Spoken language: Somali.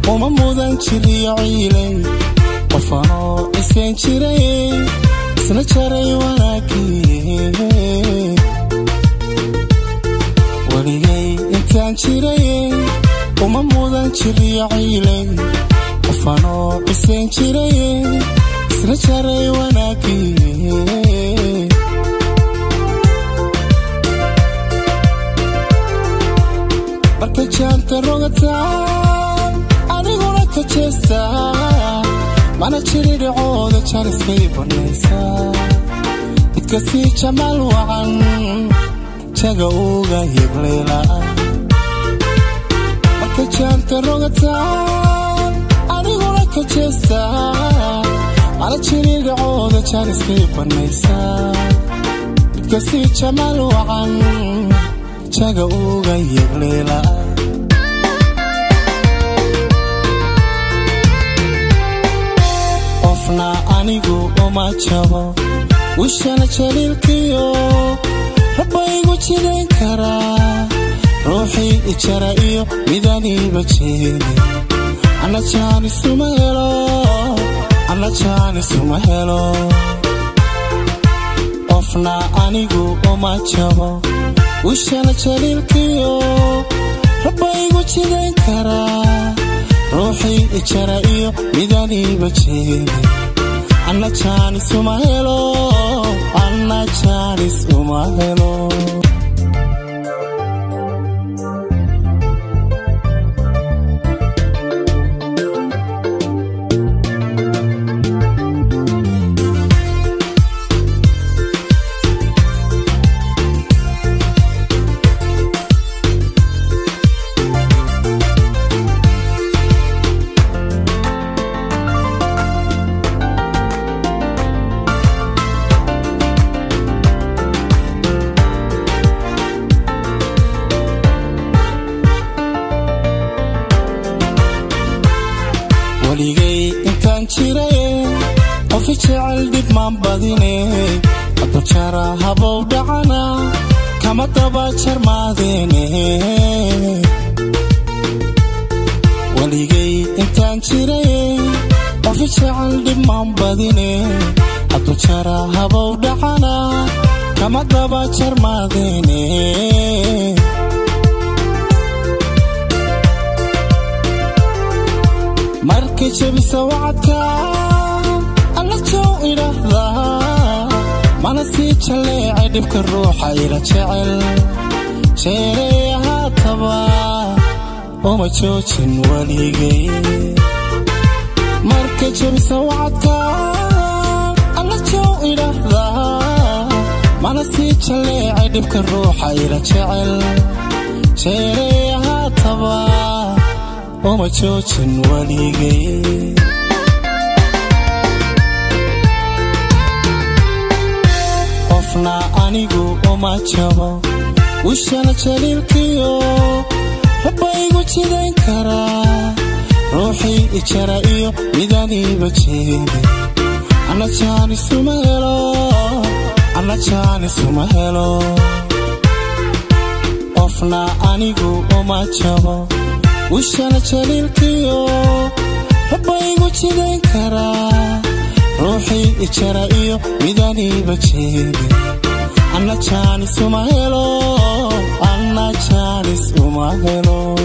وما مودان جري عيلي وفانو اسين جري سنة جري وناكي وليي انتان جري وما مودان جري عيلي وفانو اسين جري سنة جري وناكي marka jaanta rogataan aniguna ka jeesta mana jiridhooda janiskay banaysa midka sii jamaal wacan jaga uga yigleela marka jaanta rogataan aniguna ka jeesta mana jiridhooda janiskay banaysa midka sii jamaal wacan jaga uga yigleela qofna anigu uma jabo wishana jaliilkiyo rabbaygu jidayn karaa ruuxii ijara iyo midaniiba jeedin ana jaanisuma helo qofna anigu uma jabo وشانا جليلكيو ربايقو جدين كرا روحي إجرائيو ميداني بجيني أنا جانس ومهلو وليغي انتان جيري وفي جعل ديب مان باديني أدو جارا هبو دعانا كما تباجر ماديني وليغي انتان جيري وفي جعل ديب مان باديني أدو جارا هبو دعانا كما تباجر ماديني markay jabisa wacadka alla jow idhaahda mana sii jaleecay dhibka ruuxa ila jecel jeereeyaha taba uma joojin waligay markay jabisa wacadka alla jow idhaahda mana sii jaleecay dhibka ruuxa ila jecel jeereeyaha taba وما جوجن وليغي قفنا أنيقو وما جابو وشانا جليلكيو ربايقو جدين كرا روحي إجرائيو ميداني بجيني أنا جانس ومهلو قفنا أنيقو وما جابو وشانا جليلكيو ربايقو جدين كرا روحي إجرائيو ميداني بجيني أنا جانس ومهلو أنا جانس ومهلو